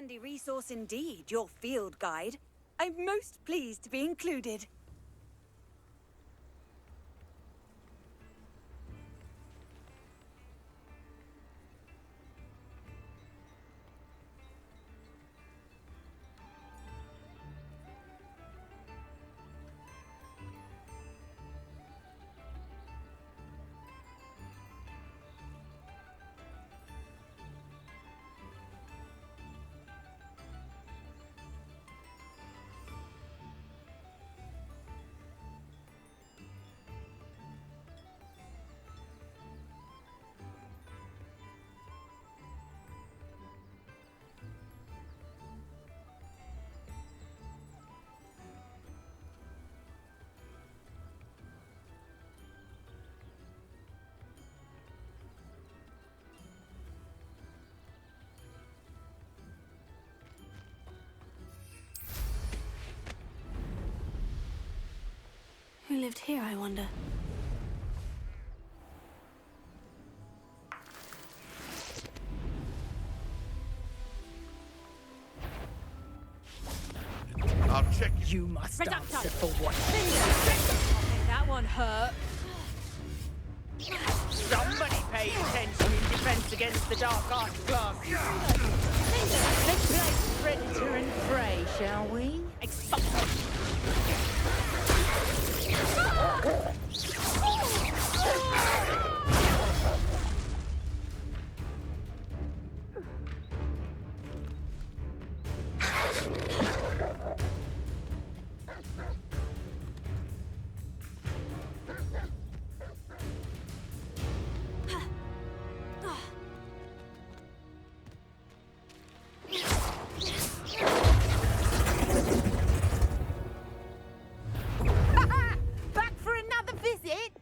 handy resource indeed, your field guide. I'm most pleased to be included. Who lived here, I wonder? I'll check you. You must answer for what? That one hurt. Somebody pay attention in defense against the dark arts class. Let's play predator and prey, shall we? Back for another visit?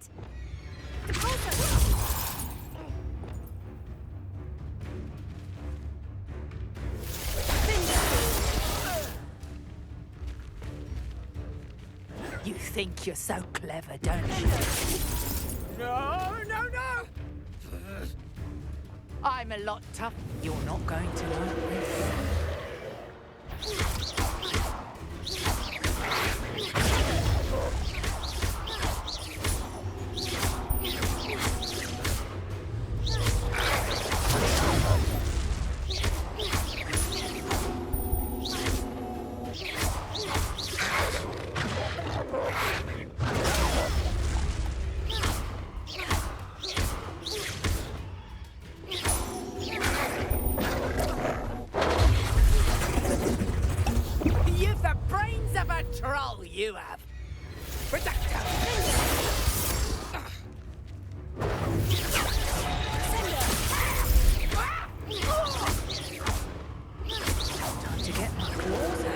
You think you're so clever, don't you? No, no, no! I'm a lot tough. You're not going to like this. You've the brains of a troll, you have. Time to get my claws out.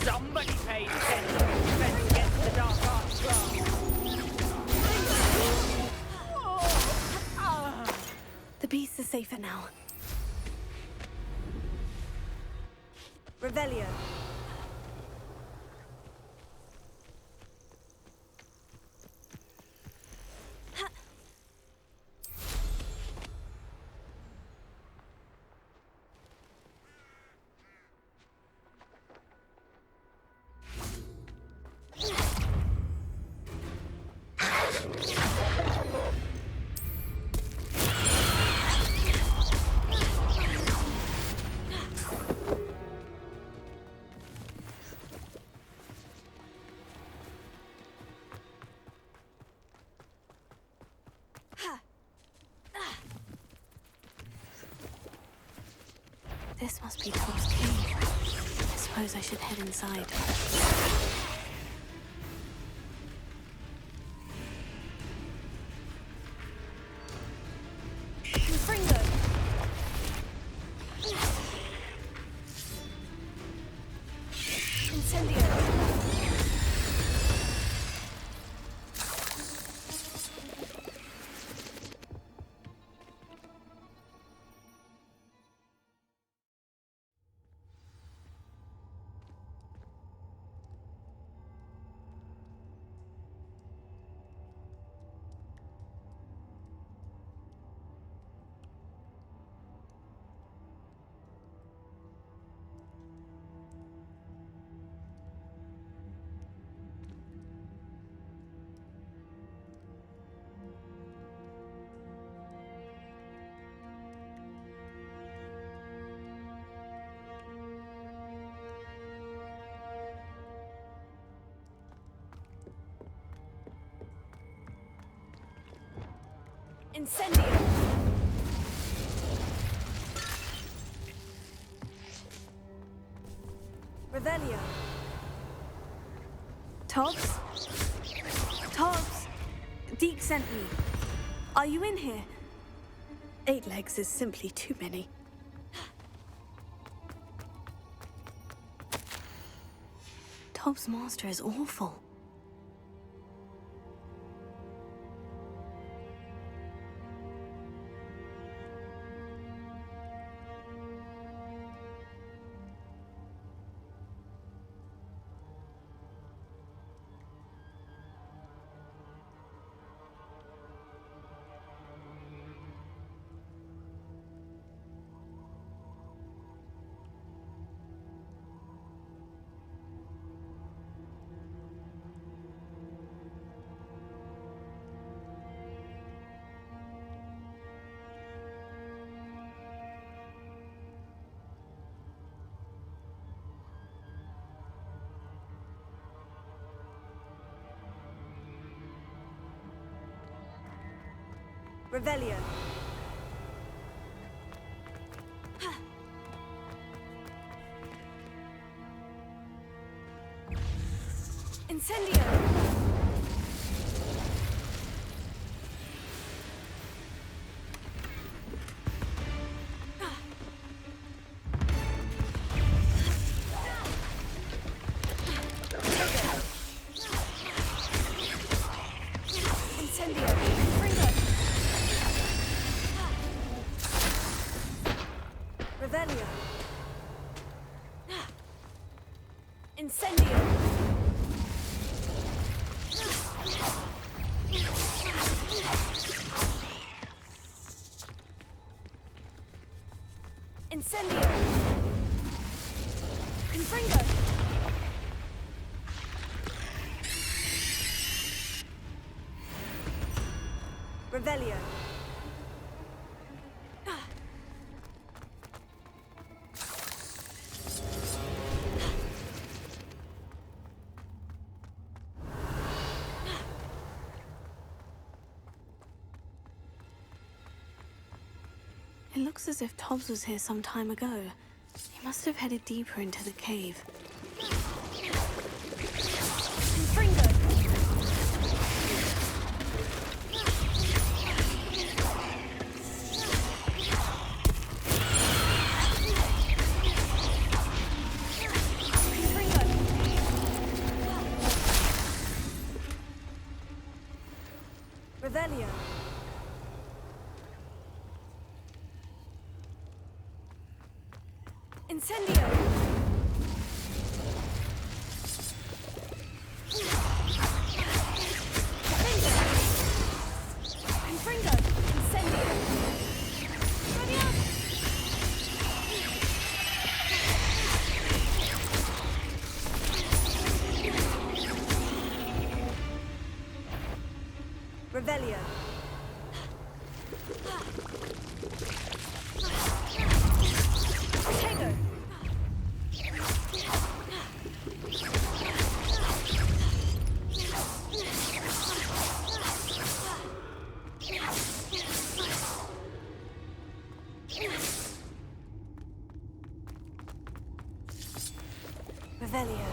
Somebody paid attention to defense against the dark arts class. The beasts are safer now. Revelio. This must be Tom's cave. I suppose I should head inside. Incendio! Revelio! Tobbs? Tobbs! Deke sent me. Are you in here? 8 legs is simply too many. Tobbs' master is awful. Revelio. Incendio. Revelio. Incendio. Incendio. Confringo. Revelio. It looks as if Tobbs was here some time ago. He must have headed deeper into the cave. Confringo. Revelio. Incendio. Confringo. Incendio. Ready up. Revelio. Tego. Revelio.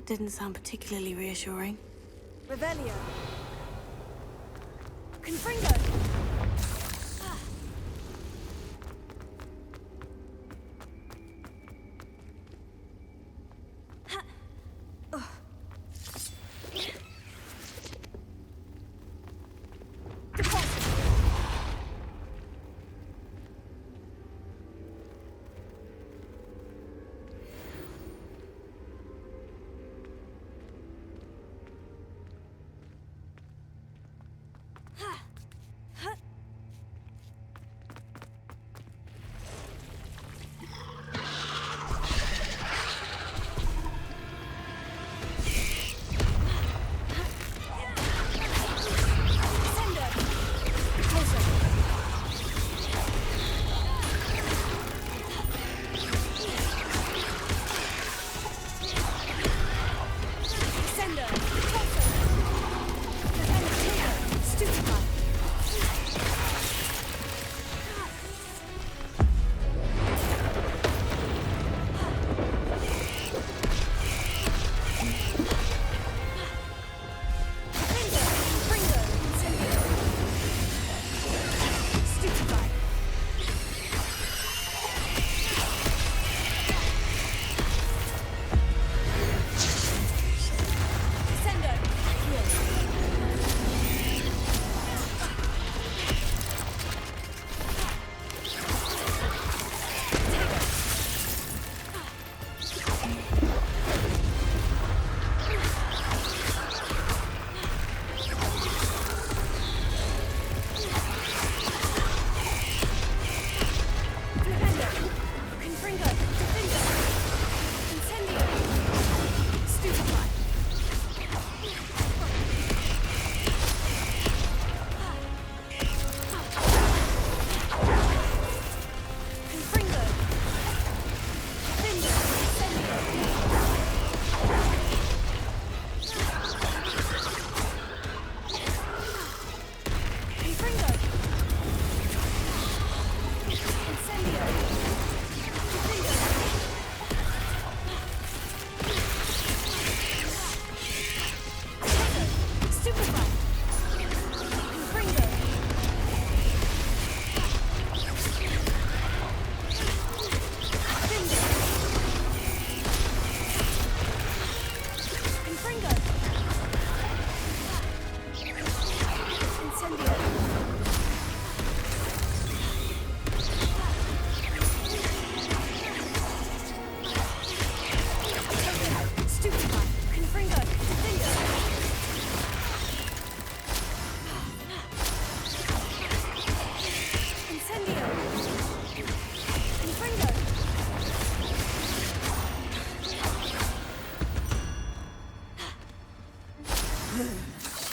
didn't sound particularly reassuring. Revelio. Confringo.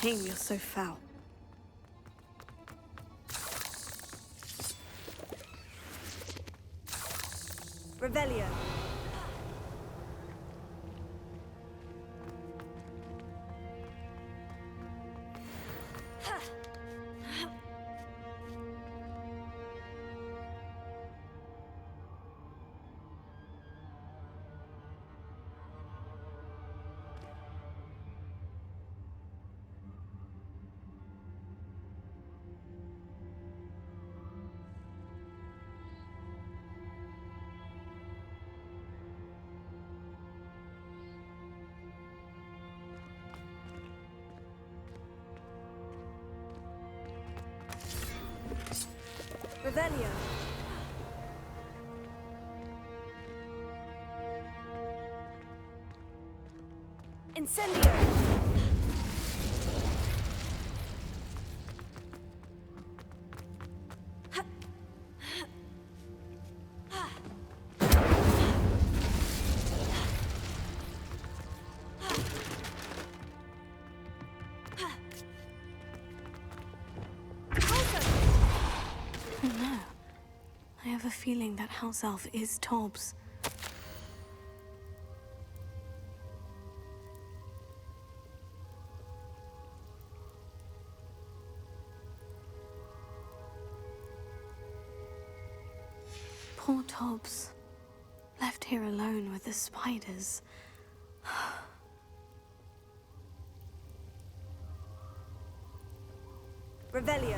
Shame you're so foul. Revelio. Revelio. Incendio. Oh no. I have a feeling that house elf is Tobbs. Poor Tobbs. Left here alone with the spiders. Revelio.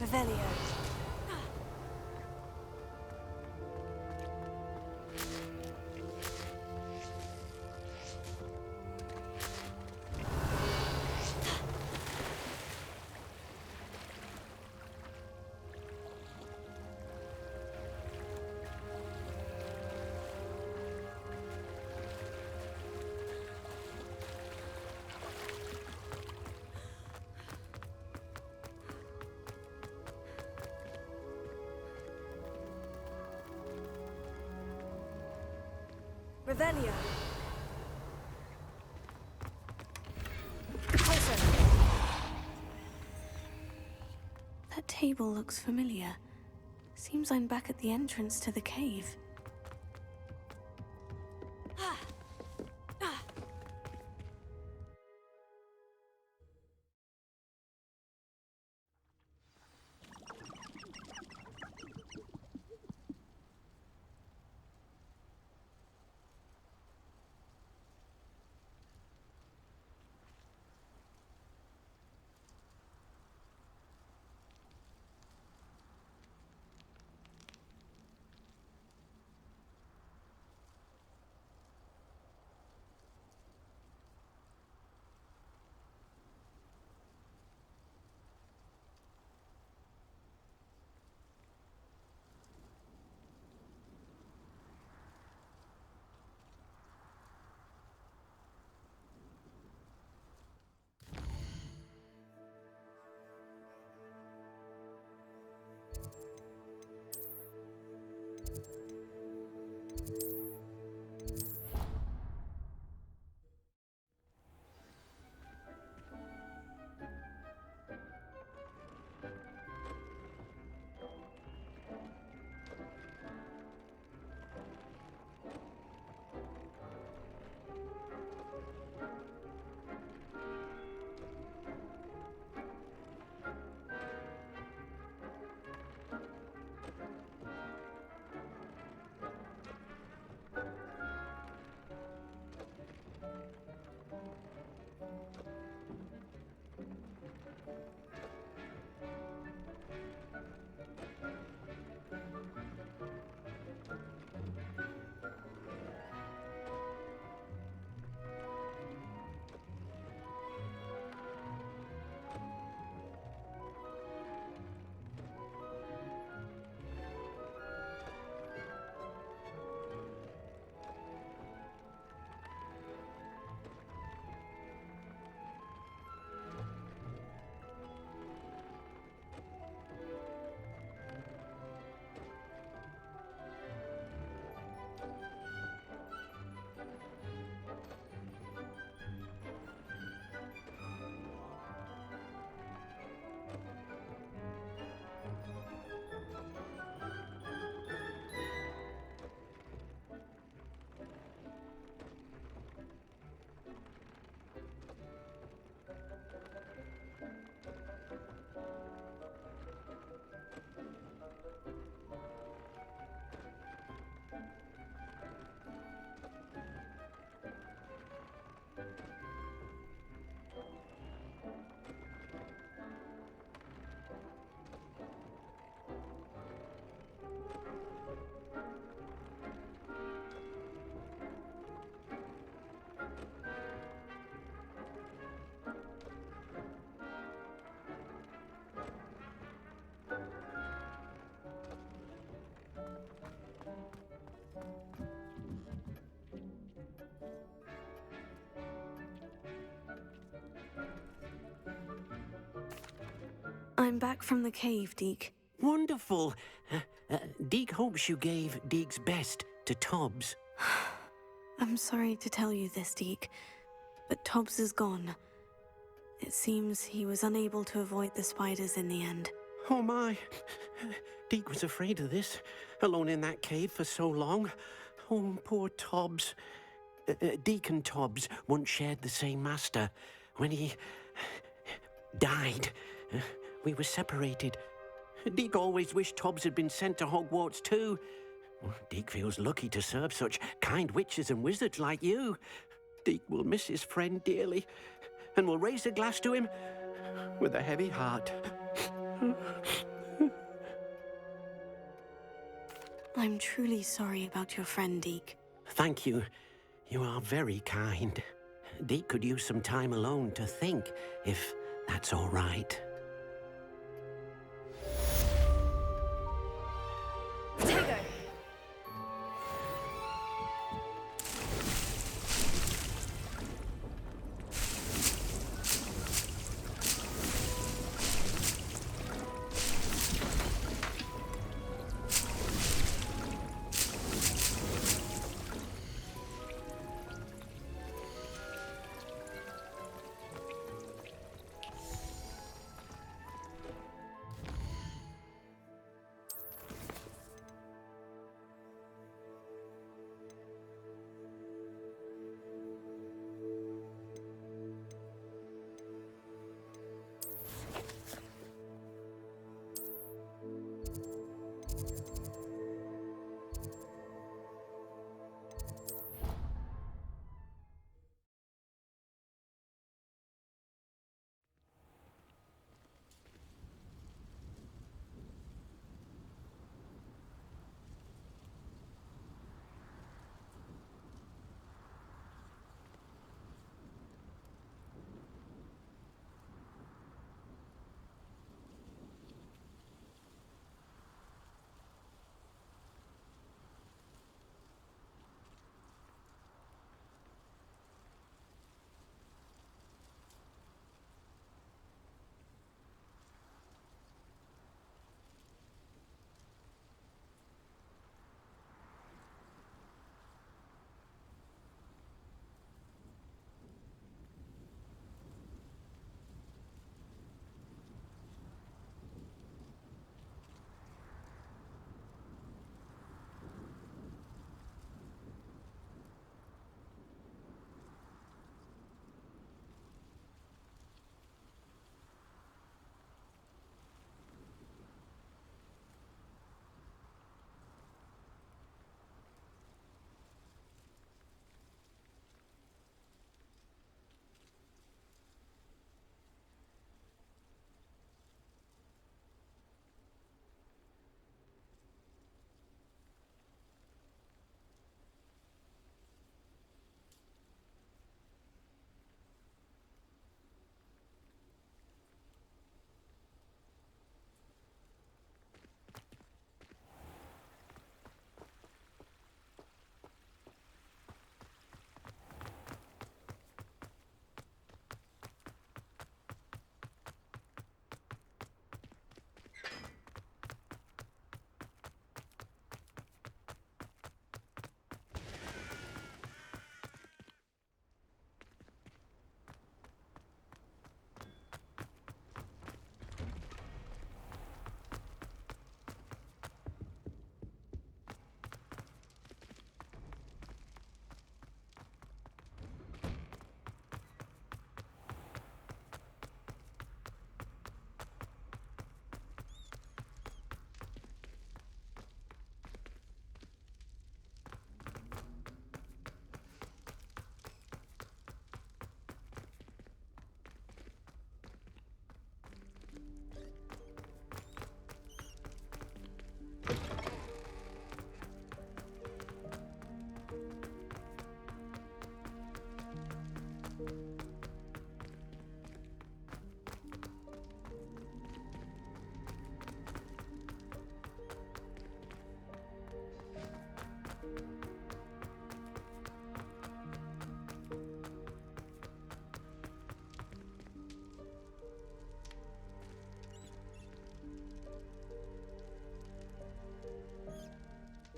Revelio. Revelio. Closer. That table looks familiar. Seems I'm back at the entrance to the cave. I'm back from the cave, Deke. Wonderful. Deke hopes you gave Deke's best to Tobbs. I'm sorry to tell you this, Deke, But Tobbs is gone. It seems he was unable to avoid the spiders in the end. Oh my. Deke was afraid of this, alone in that cave for so long. Oh, poor Tobbs. Deke and Tobbs once shared the same master. When he died, we were separated. Deke always wished Tobbs had been sent to Hogwarts too. Deke feels lucky to serve such kind witches and wizards like you. Deke will miss his friend dearly, and will raise a glass to him with a heavy heart. I'm truly sorry about your friend, Deke. Thank you. You are very kind. Deke could use some time alone to think, if that's all right. Tego!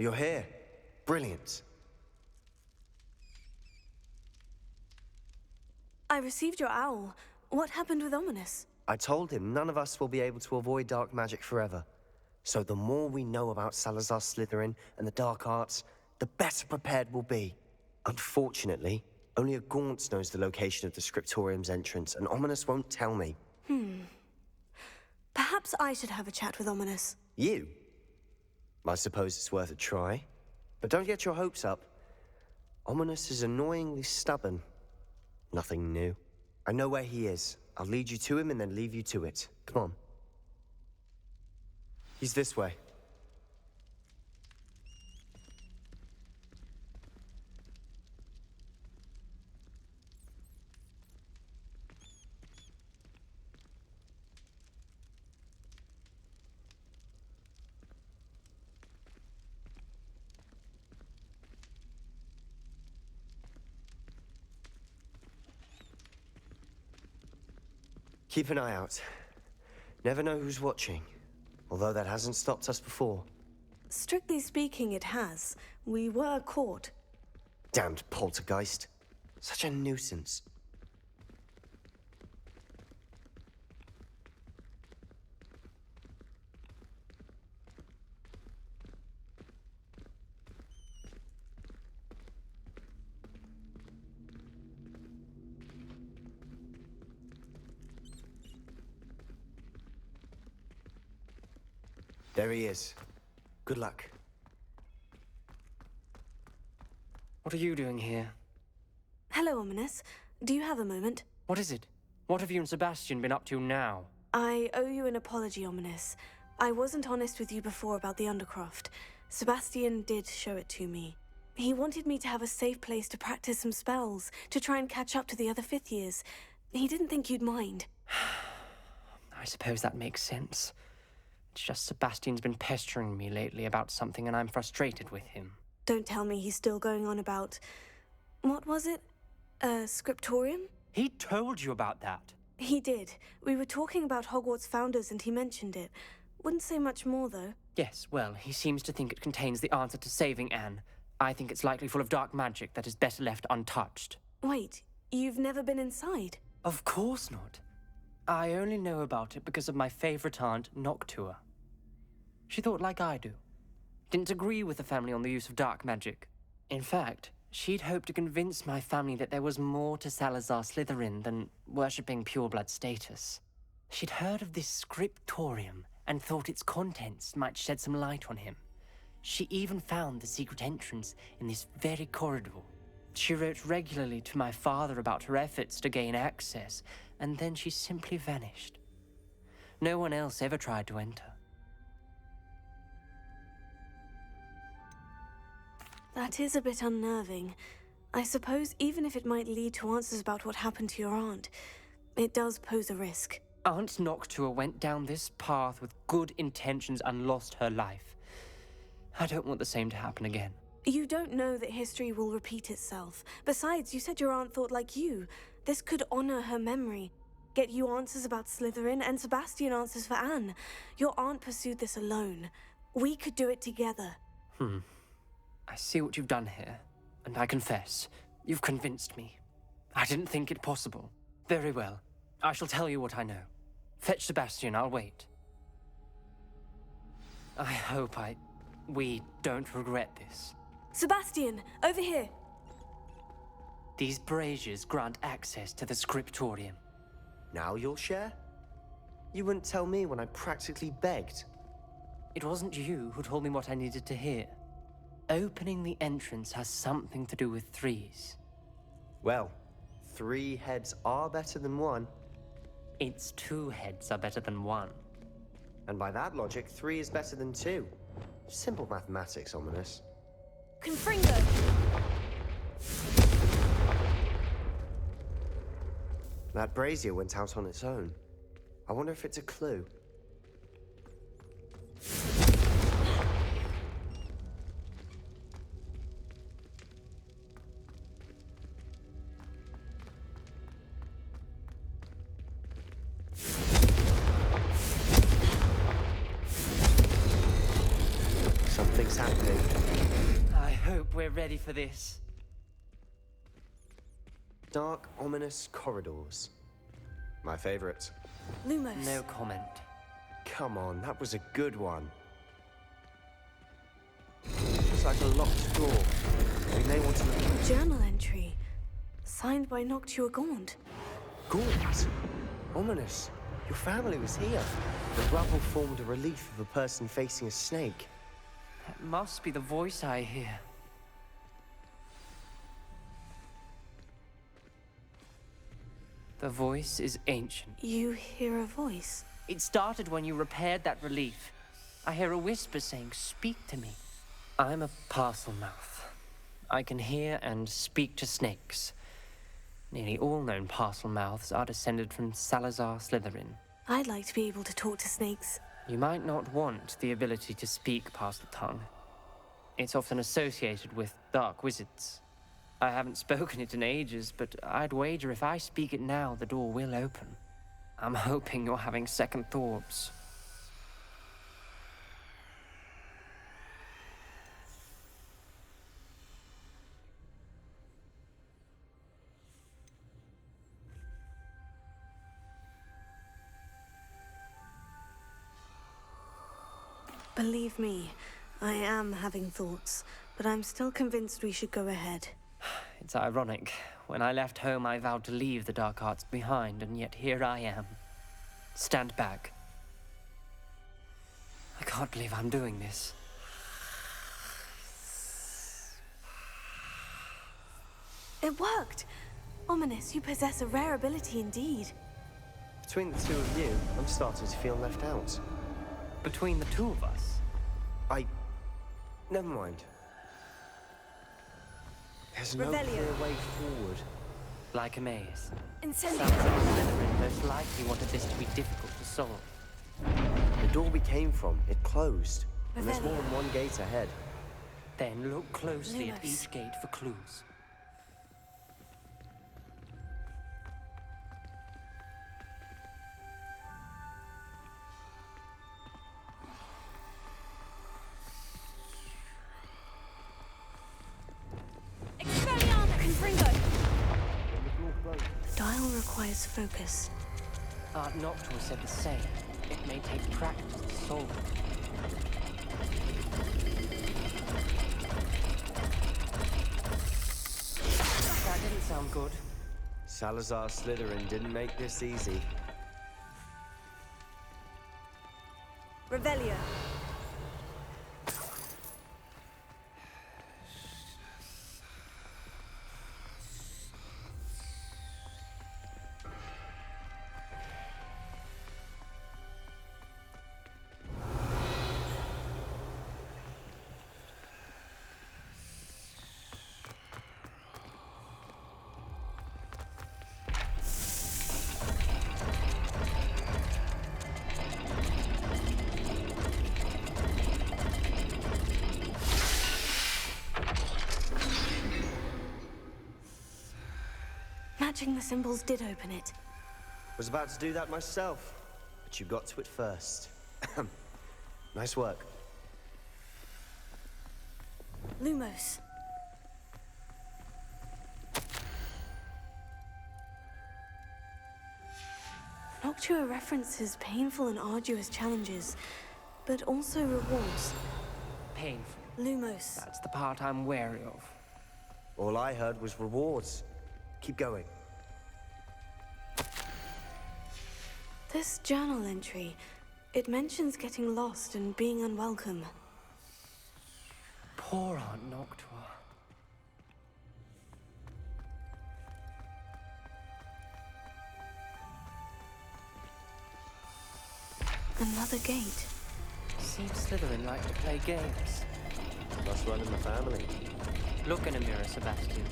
You're here. Brilliant. I received your owl. What happened with Ominous? I told him none of us will be able to avoid dark magic forever. So the more we know about Salazar Slytherin and the dark arts, the better prepared we'll be. Unfortunately, only a Gaunt knows the location of the Scriptorium's entrance, and Ominous won't tell me. Perhaps I should have a chat with Ominous. You? I suppose it's worth a try. But don't get your hopes up. Ominous is annoyingly stubborn. Nothing new. I know where he is. I'll lead you to him and then leave you to it. Come on. He's this way. Keep an eye out. Never know who's watching. Although that hasn't stopped us before. Strictly speaking, it has. We were caught. Damned poltergeist. Such a nuisance. There he is. Good luck. What are you doing here? Hello, Ominous. Do you have a moment? What is it? What have you and Sebastian been up to now? I owe you an apology, Ominous. I wasn't honest with you before about the Undercroft. Sebastian did show it to me. He wanted me to have a safe place to practice some spells, to try and catch up to the other fifth years. He didn't think you'd mind. I suppose that makes sense. It's just Sebastian's been pestering me lately about something and I'm frustrated with him. Don't tell me he's still going on about... What was it? Scriptorium? He told you about that? He did. We were talking about Hogwarts founders and he mentioned it. Wouldn't say much more, though. Yes, well, he seems to think it contains the answer to saving Anne. I think it's likely full of dark magic that is better left untouched. Wait, you've never been inside? Of course not. I only know about it because of my favorite aunt, Noctua. She thought like I do. Didn't agree with the family on the use of dark magic. In fact, she'd hoped to convince my family that there was more to Salazar Slytherin than worshipping pureblood status. She'd heard of this scriptorium and thought its contents might shed some light on him. She even found the secret entrance in this very corridor. She wrote regularly to my father about her efforts to gain access, and then she simply vanished. No one else ever tried to enter. That is a bit unnerving. I suppose even if it might lead to answers about what happened to your aunt, it does pose a risk. Aunt Noctua went down this path with good intentions and lost her life. I don't want the same to happen again. You don't know that history will repeat itself. Besides, you said your aunt thought like you. This could honor her memory. Get you answers about Slytherin and Sebastian answers for Anne. Your aunt pursued this alone. We could do it together. I see what you've done here, and I confess, you've convinced me. I didn't think it possible. Very well. I shall tell you what I know. Fetch Sebastian, I'll wait. I hope we don't regret this. Sebastian, over here. These braziers grant access to the scriptorium. Now you'll share? You wouldn't tell me when I practically begged. It wasn't you who told me what I needed to hear. Opening the entrance has something to do with threes. Well, 3 heads are better than 1. It's 2 heads are better than 1. And by that logic, 3 is better than 2. Simple mathematics, Ominous. Confringo! That brazier went out on its own. I wonder if it's a clue. Something's happening. I hope we're ready for this. Dark, ominous corridors. My favorite. Lumos. No comment. Come on, that was a good one. It's like a locked door. We may want to look. Journal entry. Signed by Noctua Gaunt. Gaunt? Ominous. Your family was here. The rubble formed a relief of a person facing a snake. That must be the voice I hear. The voice is ancient. You hear a voice? It started when you repaired that relief. I hear a whisper saying, "Speak to me." I'm a parcel mouth. I can hear and speak to snakes. Nearly all known parcel mouths are descended from Salazar Slytherin. I'd like to be able to talk to snakes. You might not want the ability to speak parcel tongue. It's often associated with dark wizards. I haven't spoken it in ages, but I'd wager if I speak it now, the door will open. I'm hoping you're having second thoughts. Believe me, I am having thoughts, but I'm still convinced we should go ahead. It's ironic. When I left home, I vowed to leave the dark arts behind, and yet here I am. Stand back. I can't believe I'm doing this. It worked! Ominous, you possess a rare ability indeed. Between the two of you, I'm starting to feel left out. Between the two of us, Never mind. There's no Revelio. clear way forward. like a maze. Incendio. Salazar Slytherin most likely wanted this to be difficult to solve. The door we came from, it closed. And there's Revelio. more than one gate ahead. Then look closely at Lumos. each gate for clues. Expelliarmus. Confringo. The dial requires focus. Aunt Noctua said the same. It may take practice to solve it. That didn't sound good. Salazar Slytherin didn't make this easy. Revelio. Matching the symbols did open it. Was about to do that myself, but you got to it first. Nice work. Lumos. Noctua references painful and arduous challenges, but also rewards. Painful. Lumos. That's the part I'm wary of. All I heard was rewards. Keep going. This journal entry, it mentions getting lost and being unwelcome. Poor Aunt Noctua. Another gate. Seems Slytherin like to play games. Must run in the family. Look in a mirror, Sebastian.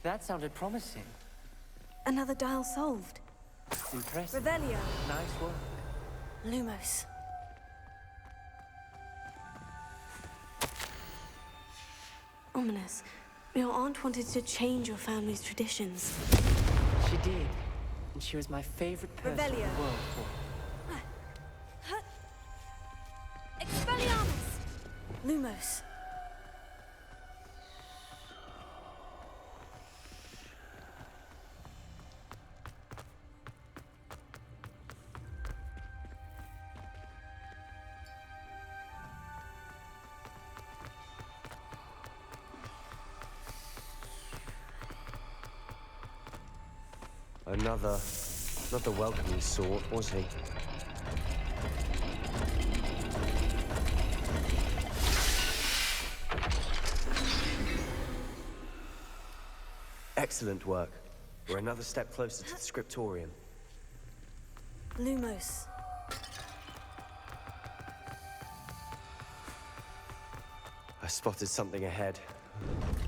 That sounded promising. Another dial solved. Impressive. Revelio. Nice work. Lumos. Ominous. Your aunt wanted to change your family's traditions. She did. And she was my favorite person in Revelio. the world for it. Lumos. Another, not the welcoming sort, was he? Excellent work. We're another step closer to the scriptorium. Lumos. I spotted something ahead.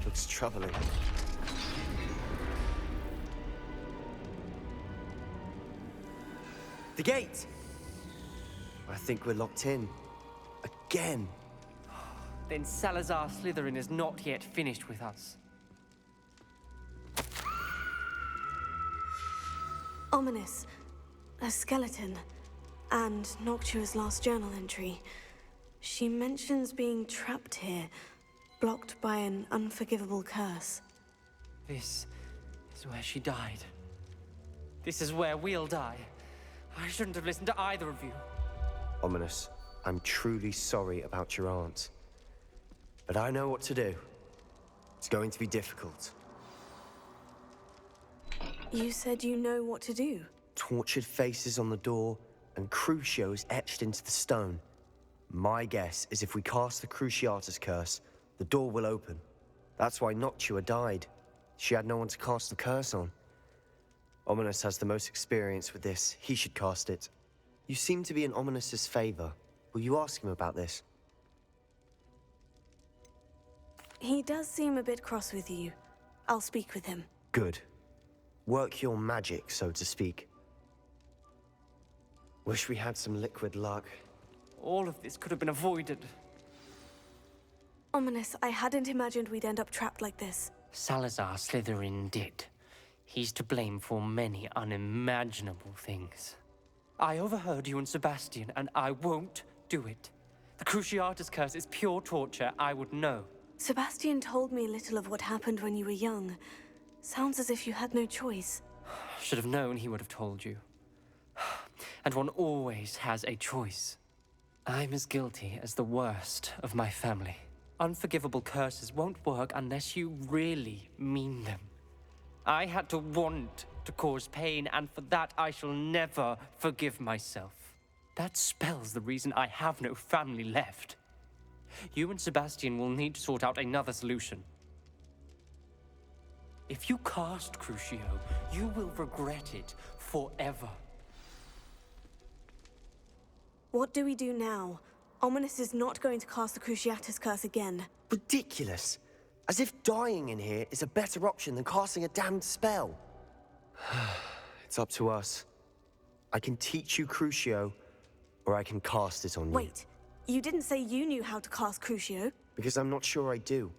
Looks troubling. The gate! I think we're locked in. Again. Then Salazar Slytherin is not yet finished with us. Ominous. A skeleton. And Noctua's last journal entry. She mentions being trapped here, blocked by an unforgivable curse. This is where she died. This is where we'll die. I shouldn't have listened to either of you. Ominous, I'm truly sorry about your aunt. But I know what to do. It's going to be difficult. You said you know what to do. Tortured faces on the door, and Crucios etched into the stone. My guess is if we cast the Cruciatus curse, the door will open. That's why Noctua died. She had no one to cast the curse on. Ominous has the most experience with this. He should cast it. You seem to be in Ominous's favor. Will you ask him about this? He does seem a bit cross with you. I'll speak with him. Good. Work your magic, so to speak. Wish we had some liquid luck. All of this could have been avoided. Ominous, I hadn't imagined we'd end up trapped like this. Salazar Slytherin did. He's to blame for many unimaginable things. I overheard you and Sebastian, and I won't do it. The Cruciatus curse is pure torture. I would know. Sebastian told me little of what happened when you were young. Sounds as if you had no choice. Should have known he would have told you. And one always has a choice. I'm as guilty as the worst of my family. Unforgivable curses won't work unless you really mean them. I had to want to cause pain, and for that I shall never forgive myself. That spells the reason I have no family left. You and Sebastian will need to sort out another solution. If you cast Crucio, you will regret it forever. What do we do now? Ominous is not going to cast the Cruciatus curse again. Ridiculous. As if dying in here is a better option than casting a damned spell. It's up to us. I can teach you Crucio, or I can cast it on you. Wait, you didn't say you knew how to cast Crucio? Because I'm not sure I do.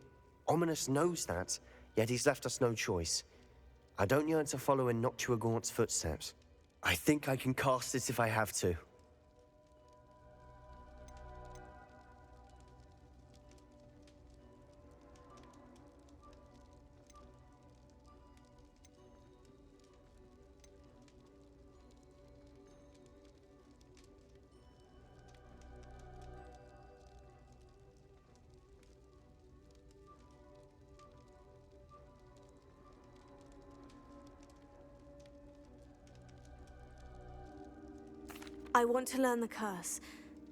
Ominous knows that, yet he's left us no choice. I don't yearn to follow in Noctua Gaunt's footsteps. I think I can cast it if I have to. I want to learn the curse,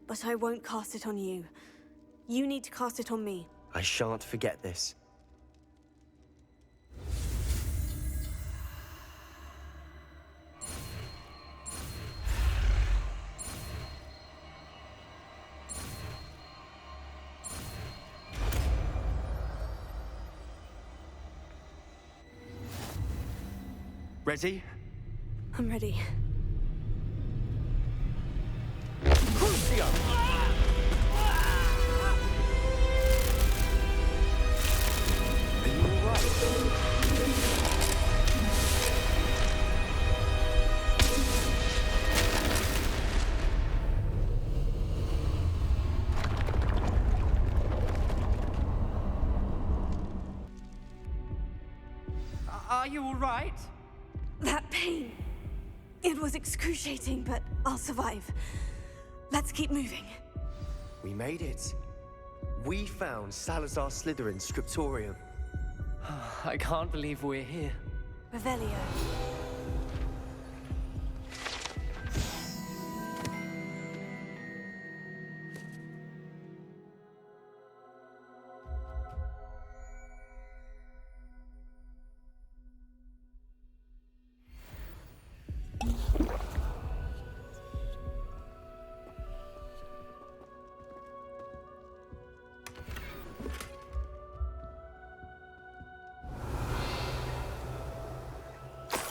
but I won't cast it on you. You need to cast it on me. I shan't forget this. Ready? I'm ready. Are you all right? That pain. It was excruciating, but I'll survive. Let's keep moving. We made it. We found Salazar Slytherin's scriptorium. I can't believe we're here. Revelio.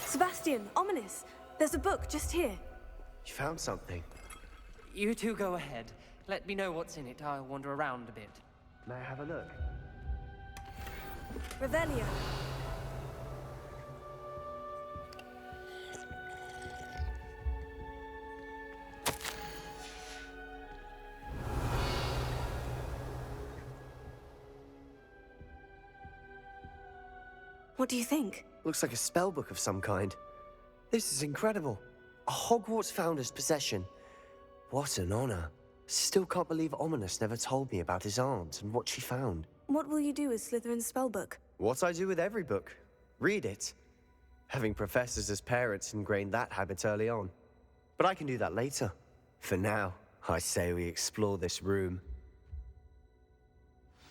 Sebastian, ominous. There's a book just here. You found something. You two go ahead. Let me know what's in it. I'll wander around a bit. May I have a look? Revelio. What do you think? Looks like a spell book of some kind. This is incredible. A Hogwarts founder's possession. What an honor. Still can't believe Ominous never told me about his aunt and what she found. What will you do with Slytherin's spellbook? What I do with every book. Read it. Having professors as parents ingrained that habit early on. But I can do that later. For now, I say we explore this room.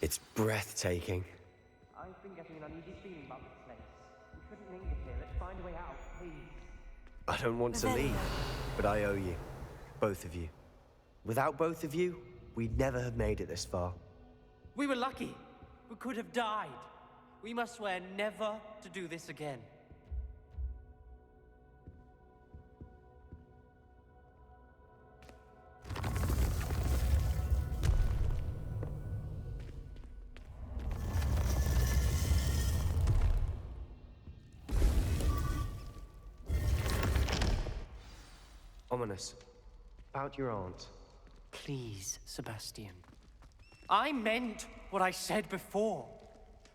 It's breathtaking. I've been getting an uneasy feeling about this place. We shouldn't linger here. Let's find a way out, please. I don't want to leave, but I owe you. Both of you. Without both of you, we'd never have made it this far. We were lucky. We could have died. We must swear never to do this again. Ominous. About your aunt. Please, Sebastian. I meant what I said before.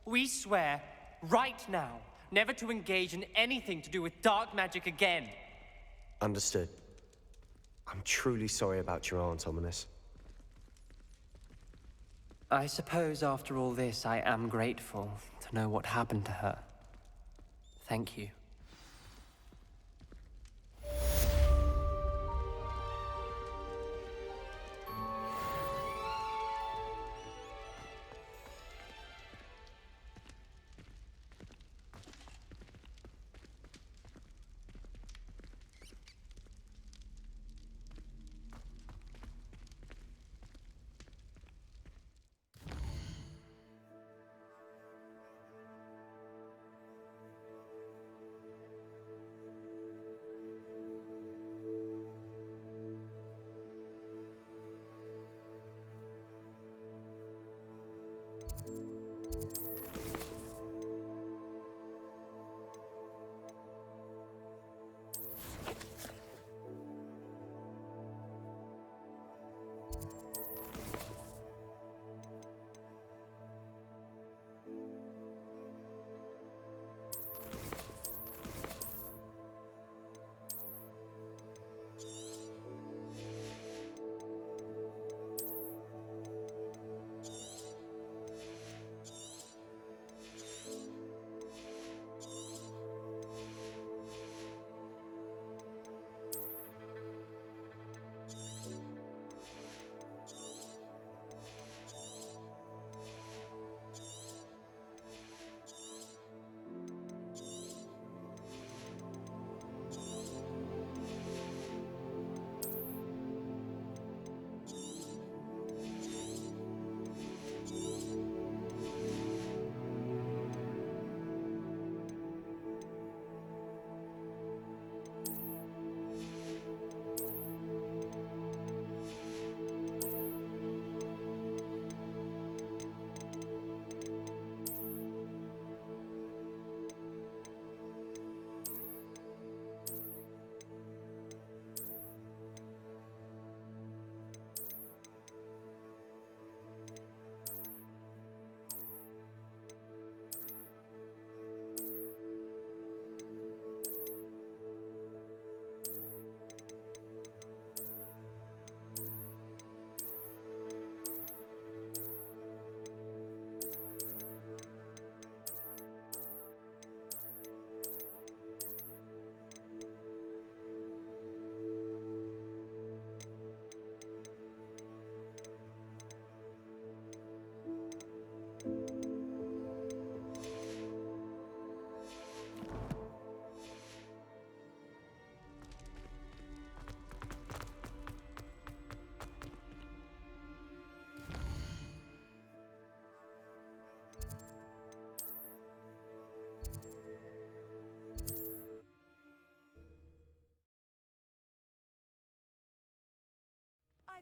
We swear, right now, never to engage in anything to do with dark magic again. Understood. I'm truly sorry about your aunt, Ominous. I suppose after all this, I am grateful to know what happened to her. Thank you.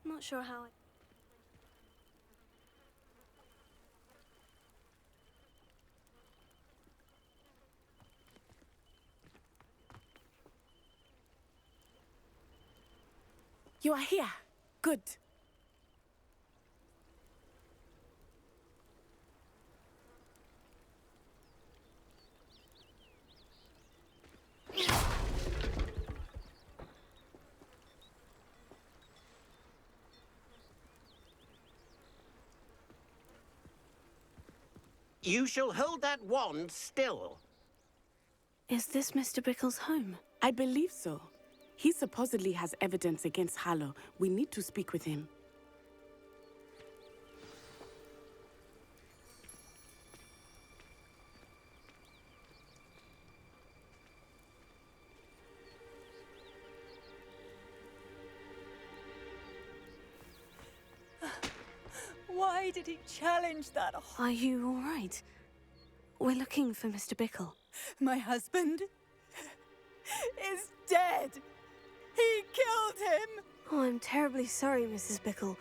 I'm not sure how You are here. Good. You shall hold that wand still. Is this Mr. Bickle's home? I believe so. He supposedly has evidence against Harlow. We need to speak with him. Why did he challenge that? Are you all right? We're looking for Mr. Bickle. My husband is dead. He killed him. Oh, I'm terribly sorry, Mrs. Bickle.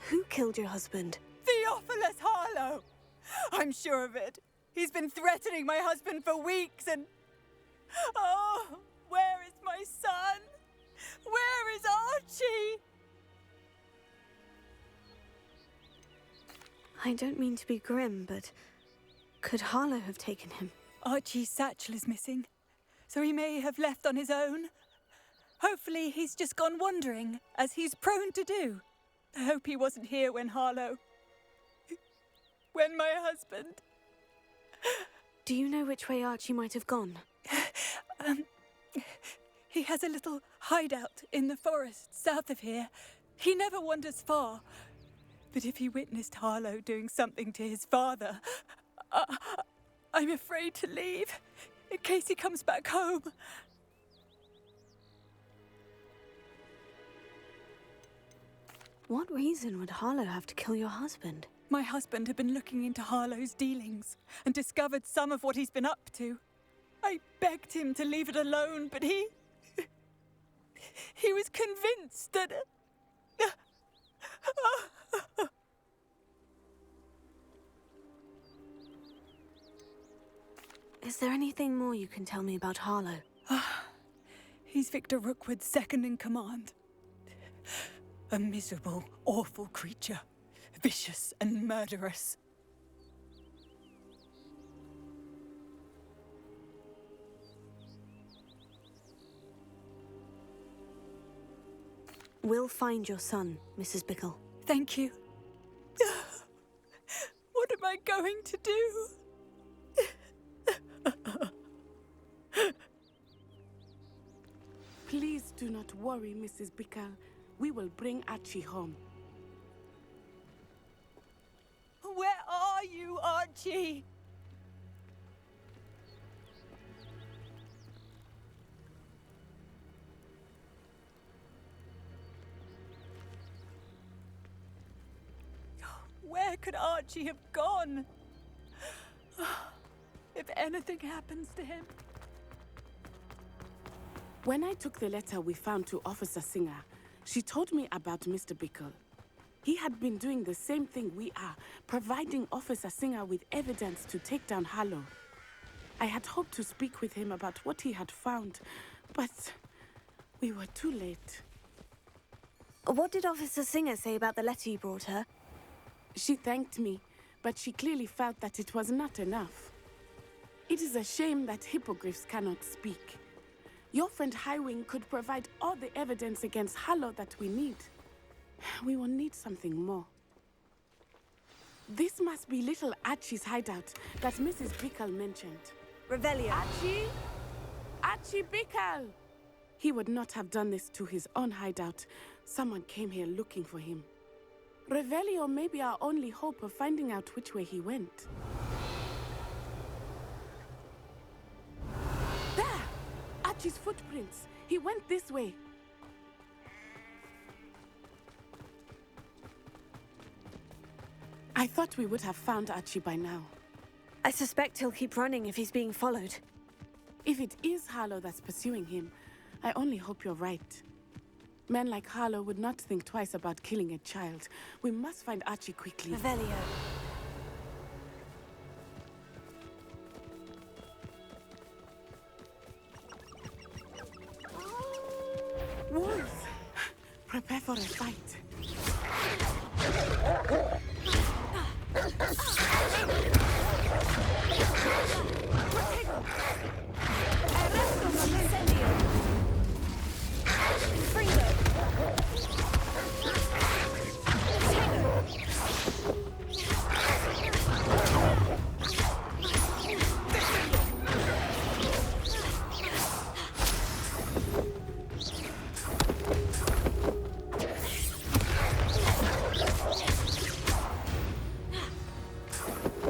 Who killed your husband? Theophilus Harlow. I'm sure of it. He's been threatening my husband for weeks and... Oh, where is my son? Where is Archie? I don't mean to be grim, but could Harlow have taken him? Archie's satchel is missing, so he may have left on his own. Hopefully he's just gone wandering, as he's prone to do. I hope he wasn't here when Harlow... when my husband... Do you know which way Archie might have gone? He has a little hideout in the forest south of here. He never wanders far. But if he witnessed Harlow doing something to his father, I'm afraid to leave, in case he comes back home. What reason would Harlow have to kill your husband? My husband had been looking into Harlow's dealings and discovered some of what he's been up to. I begged him to leave it alone, but he was convinced that... Is there anything more you can tell me about Harlow? He's Victor Rookwood's second in command. A miserable, awful creature. Vicious and murderous. We'll find your son, Mrs. Bickle. Thank you. What am I going to do? Please do not worry, Mrs. Bickle. We will bring Archie home. Where are you, Archie? Where could Archie have gone? If anything happens to him... When I took the letter we found to Officer Singer, she told me about Mr. Bickle. He had been doing the same thing we are, providing Officer Singer with evidence to take down Harlow. I had hoped to speak with him about what he had found, but we were too late. What did Officer Singer say about the letter you brought her? She thanked me, but she clearly felt that it was not enough. It is a shame that hippogriffs cannot speak. Your friend Highwing could provide all the evidence against Harlow that we need. We will need something more. This must be little Archie's hideout that Mrs. Bickle mentioned. Revelio. Archie? Archie Bickle! He would not have done this to his own hideout. Someone came here looking for him. Revelio may be our only hope of finding out which way he went. There! Archie's footprints. He went this way. I thought we would have found Archie by now. I suspect he'll keep running if he's being followed. If it is Harlow that's pursuing him, I only hope you're right. Men like Harlow would not think twice about killing a child. We must find Archie quickly. Revelio. Wolves! Prepare for a fight.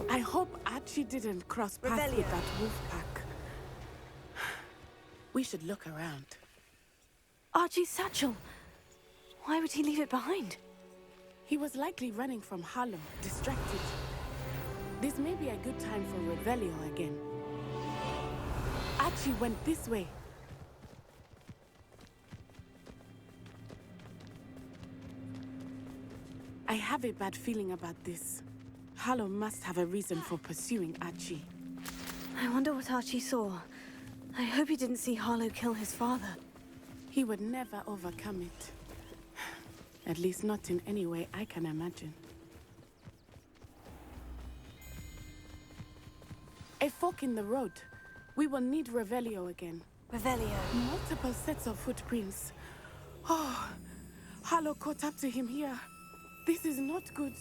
I hope Archie didn't cross paths with that wolf pack. We should look around. Archie's satchel. Why would he leave it behind? He was likely running from Harlow, distracted. This may be a good time for Revelio again. Archie went this way. I have a bad feeling about this. Harlow must have a reason for pursuing Archie. I wonder what Archie saw. I hope he didn't see Harlow kill his father. He would never overcome it. At least not in any way I can imagine. A fork in the road. We will need Revelio again. Revelio. Multiple sets of footprints. Oh, Harlow caught up to him here. This is not good.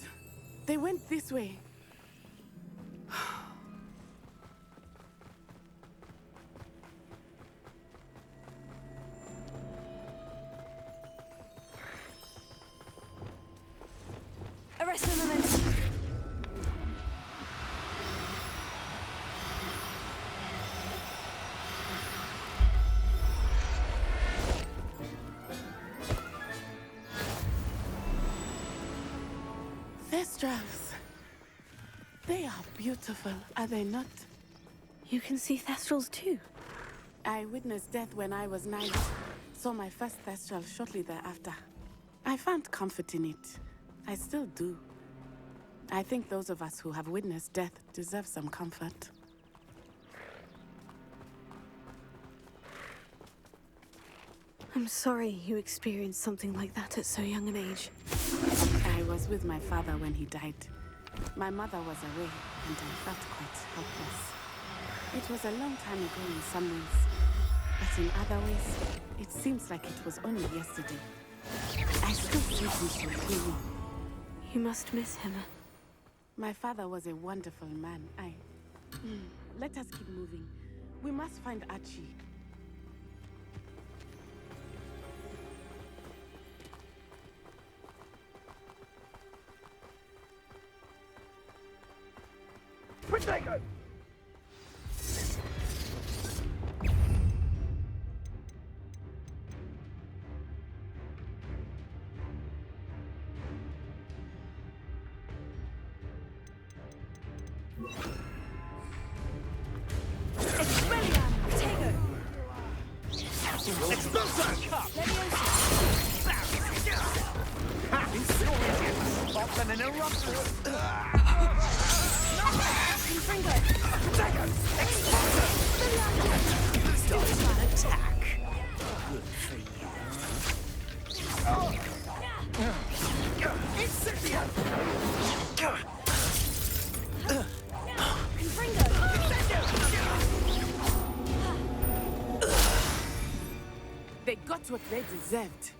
They went this way. Arrest him a minute. Thestrals. They are beautiful, are they not? You can see Thestrals too. I witnessed death when I was 9. Saw my first Thestral shortly thereafter. I found comfort in it. I still do. I think those of us who have witnessed death deserve some comfort. I'm sorry you experienced something like that at so young an age. I was with my father when he died. My mother was away, and I felt quite helpless. It was a long time ago in some ways, but in other ways, it seems like it was only yesterday. I still see him so clearly. You must miss him. My father was a wonderful man. Let us keep moving. We must find Archie. Potato! They got what they deserved.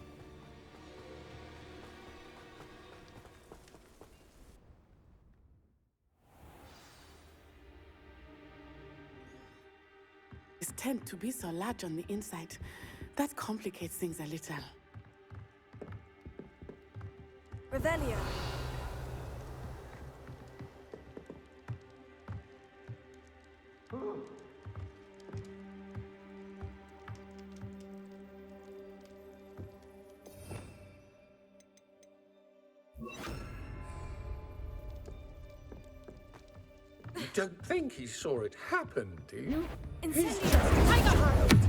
It tend to be so large on the inside. That complicates things a little. Revelio. You don't think he saw it happen, do you? Incendio.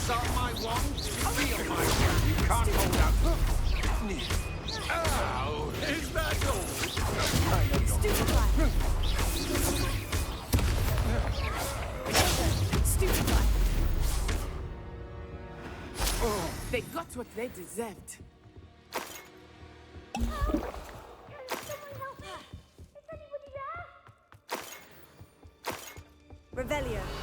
Disarm my wand. Feel my wand. You can't hold out. Ow! Is that all? Stupefy. They got what they deserved. Revelio.